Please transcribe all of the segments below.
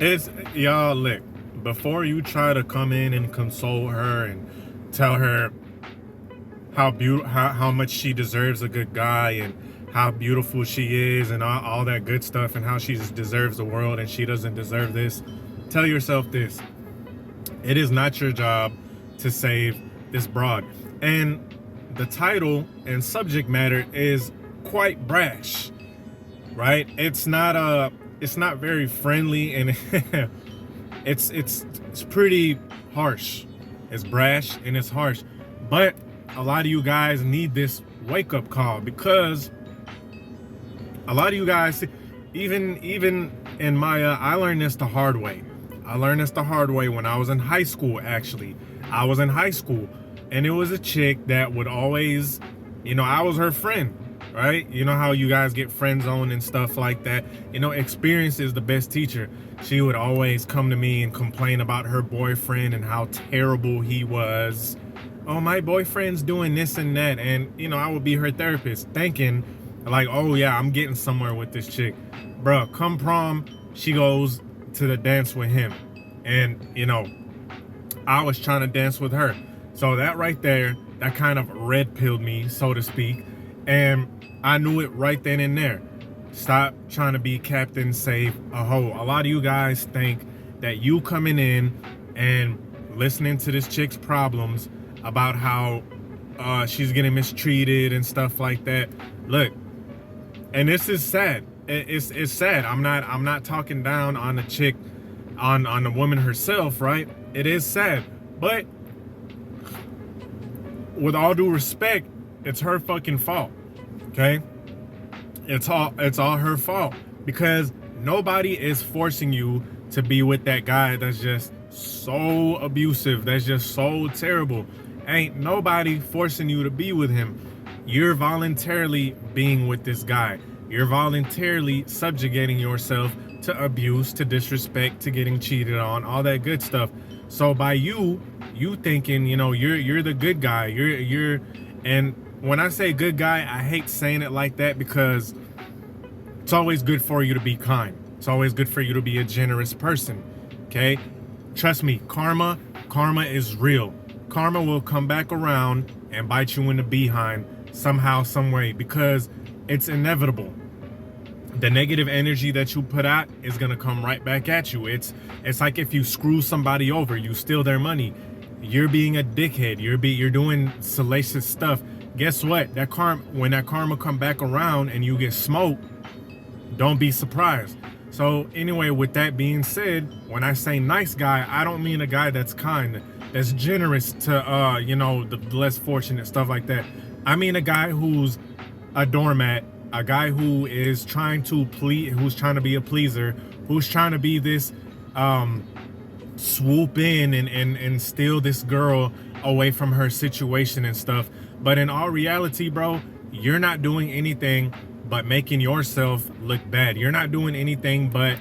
It's y'all look, before you try to come in and console her and tell her how much she deserves a good guy and how beautiful she is and all that good stuff and how she just deserves the world and she doesn't deserve this, tell yourself this: it is not your job to save this broad. And the title and subject matter is quite brash, right? It's not very friendly, and it's pretty harsh. It's brash and it's harsh. But a lot of you guys need this wake-up call, because a lot of you guys, even in my I learned this the hard way. I learned this the hard way when I was in high school. Actually, I was in high school, and it was a chick that would always, I was her friend, right? You know how you guys get friend zoned and stuff like that. Experience is the best teacher. She would always come to me and complain about her boyfriend and how terrible he was. Oh, my boyfriend's doing this and that. And, I would be her therapist, thinking like, oh yeah, I'm getting somewhere with this chick. Bruh, come prom, she goes to the dance with him. And, I was trying to dance with her. So that right there, that kind of red pilled me, so to speak. And I knew it right then and there. Stop trying to be Captain Save A Hoe. A lot of you guys think that you coming in and listening to this chick's problems about how she's getting mistreated and stuff like that. Look, and this is sad. It's sad. I'm not talking down on the chick, on the woman herself, right? It is sad, but with all due respect, it's her fucking fault. Okay? It's all her fault, because nobody is forcing you to be with that guy that's just so abusive, that's just so terrible. Ain't nobody forcing you to be with him. You're voluntarily being with this guy. You're voluntarily subjugating yourself to abuse, to disrespect, to getting cheated on, all that good stuff. So by you thinking, you're the good guy, you're and when I say good guy, I hate saying it like that, because it's always good for you to be kind. It's always good for you to be a generous person. Okay? Trust me, karma is real. Karma will come back around and bite you in the behind somehow, some way, because it's inevitable. The negative energy that you put out is gonna come right back at you. It's like if you screw somebody over, you steal their money, you're being a dickhead, you're doing salacious stuff. Guess what? When that karma come back around and you get smoked, don't be surprised. So anyway, with that being said, when I say nice guy, I don't mean a guy that's kind, that's generous to the less fortunate, stuff like that. I mean a guy who's a doormat, a guy who is trying to who's trying to be a pleaser, who's trying to be this swoop in and steal this girl away from her situation and stuff. But in all reality, bro, you're not doing anything but making yourself look bad. You're not doing anything but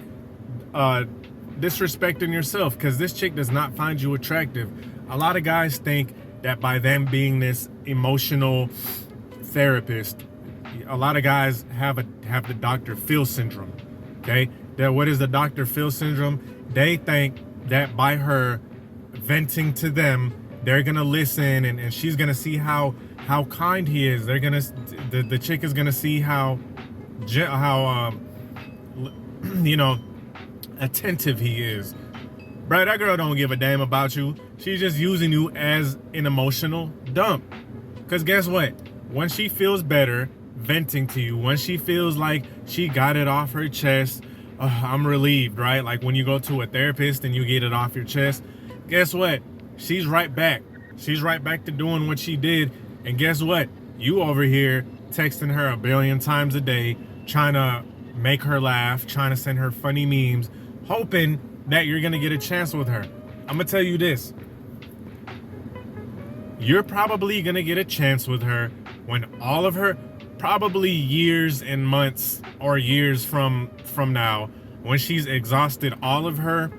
disrespecting yourself, because this chick does not find you attractive. A lot of guys think that by them being this emotional therapist, a lot of guys have the Dr. Phil syndrome. Okay? What is the Dr. Phil syndrome? They think that by her venting to them, they're gonna listen, and she's gonna see how kind he is. The chick is gonna see how attentive he is. Bro, that girl don't give a damn about you. She's just using you as an emotional dump. Because guess what? Once she feels better venting to you, once she feels like she got it off her chest, I'm relieved, right? Like when you go to a therapist and you get it off your chest, guess what? She's right back. She's right back to doing what she did. And guess what? You over here texting her a billion times a day, trying to make her laugh, trying to send her funny memes, hoping that you're going to get a chance with her. I'm going to tell you this. You're probably going to get a chance with her when all of her, probably years and months or years from now, when she's exhausted all of her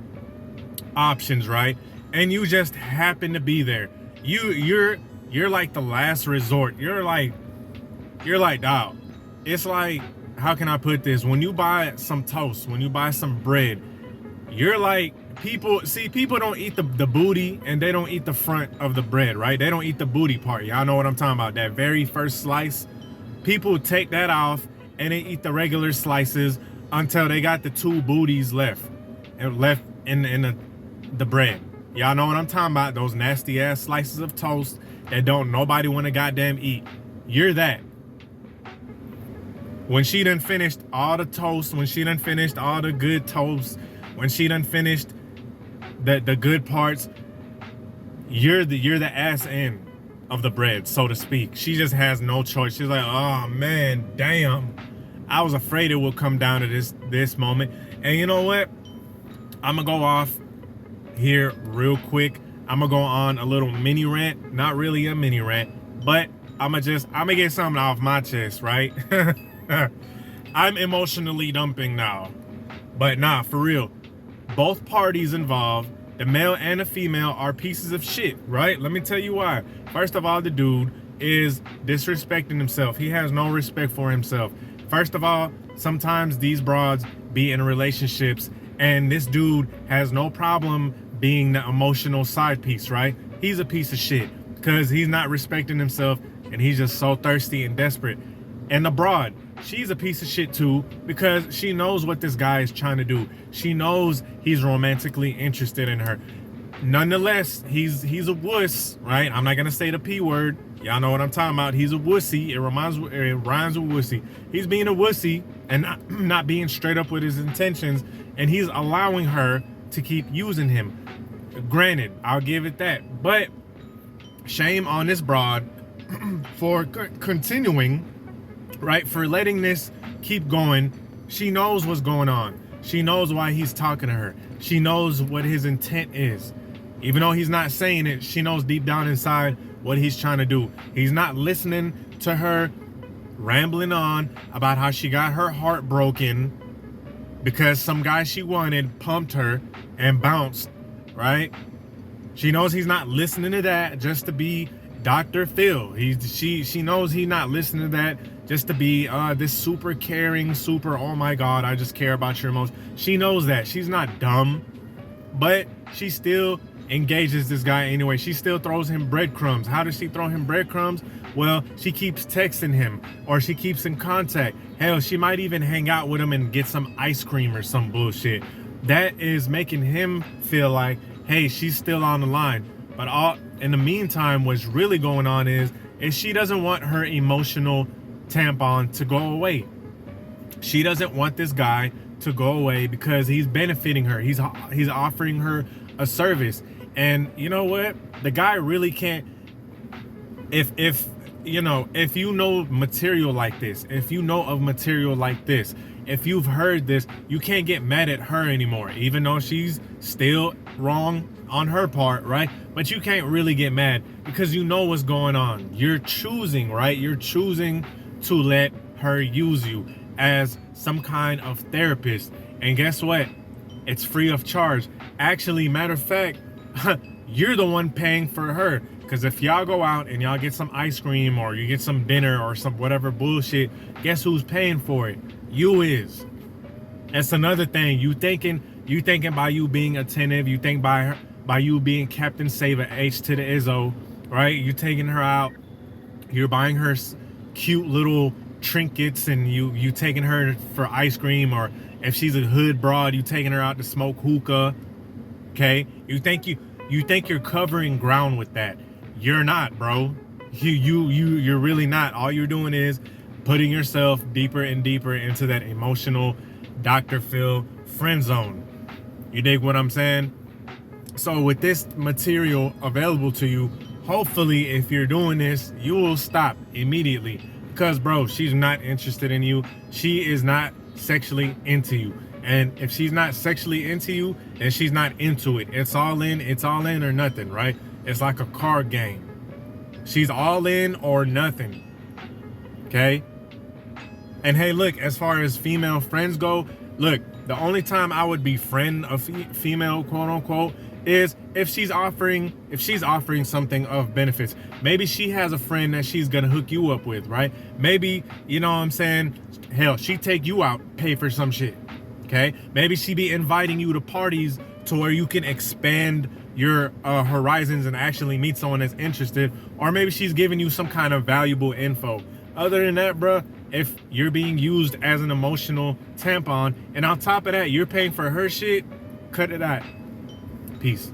options, right? And you just happen to be there. You're like the last resort. You're like, dog. It's like, how can I put this? When you buy some toast, when you buy some bread, You're like, people don't eat the booty and they don't eat the front of the bread, right? They don't eat the booty part. Y'all know what I'm talking about. That very first slice. People take that off and they eat the regular slices until they got the two booties left in the bread. Y'all know what I'm talking about. Those nasty ass slices of toast that don't nobody want to goddamn eat. You're that. When she done finished all the toast, when she done finished all the good toast, when she done finished the good parts, you're the ass end of the bread, so to speak. She just has no choice. She's like, oh man, damn. I was afraid it would come down to this moment. And you know what? I'm gonna go off here real quick. I'm gonna go on a little mini rant. Not really a mini rant, but I'm gonna get something off my chest, right? I'm emotionally dumping now. But nah, for real. Both parties involved, the male and the female, are pieces of shit, right? Let me tell you why. First of all, the dude is disrespecting himself. He has no respect for himself. First of all, sometimes these broads be in relationships and this dude has no problem being the emotional side piece, right? He's a piece of shit because he's not respecting himself and he's just so thirsty and desperate. And the broad, she's a piece of shit too because she knows what this guy is trying to do. She knows he's romantically interested in her. Nonetheless, he's a wuss, right? I'm not gonna say the P word. Y'all know what I'm talking about. He's a wussy. It rhymes with wussy. He's being a wussy and not being straight up with his intentions, and he's allowing her to keep using him. Granted, I'll give it that, but shame on this broad for continuing, right? For letting this keep going. She knows what's going on. She knows why he's talking to her. She knows what his intent is. Even though he's not saying it, she knows deep down inside what he's trying to do. He's not listening to her rambling on about how she got her heart broken because some guy she wanted pumped her and bounced, right? She knows he's not listening to that just to be Dr. Phil. She knows he's not listening to that just to be this super caring, super, oh my God, I just care about your emotions. She knows that. She's not dumb, but she still engages this guy anyway. She still throws him breadcrumbs. How does she throw him breadcrumbs? Well, she keeps texting him or she keeps in contact. Hell, she might even hang out with him and get some ice cream or some bullshit. That is making him feel like, hey, she's still on the line. But all in the meantime, what's really going on is she doesn't want her emotional tampon to go away. She doesn't want this guy to go away because he's benefiting her. He's offering her a service. And you know what? The guy really can't. If you know material like this, if you know of material like this, if you've heard this, you can't get mad at her anymore, even though she's still wrong on her part, right? But you can't really get mad because you know what's going on. You're choosing, right? You're choosing to let her use you as some kind of therapist. And guess what? It's free of charge. Actually, matter of fact, you're the one paying for her. Because if y'all go out and y'all get some ice cream or you get some dinner or some whatever bullshit, guess who's paying for it? You is. That's another thing. You thinking by you being attentive, you think by you being Captain Save A H to the Izzo, right? You taking her out, you're buying her cute little trinkets, and you taking her for ice cream, or if she's a hood broad, you taking her out to smoke hookah. Okay, you think you're covering ground with that. You're not, bro. You're really not. All you're doing is putting yourself deeper and deeper into that emotional Dr. Phil friend zone. You dig what I'm saying? So with this material available to you, hopefully if you're doing this, you will stop immediately. Because, bro, she's not interested in you. She is not sexually into you. And if she's not sexually into you, then she's not into it. It's all in or nothing, right? It's like a card game. She's all in or nothing. Okay? And hey, look, as far as female friends go, look, the only time I would befriend a female, quote unquote, is if she's offering something of benefits. Maybe she has a friend that she's gonna hook you up with, right? Maybe, you know what I'm saying? Hell, she take you out, pay for some shit. Okay, maybe she be inviting you to parties to where you can expand your horizons and actually meet someone that's interested, or maybe she's giving you some kind of valuable info. Other than that, bruh, if you're being used as an emotional tampon, and on top of that, you're paying for her shit, cut it out. Peace.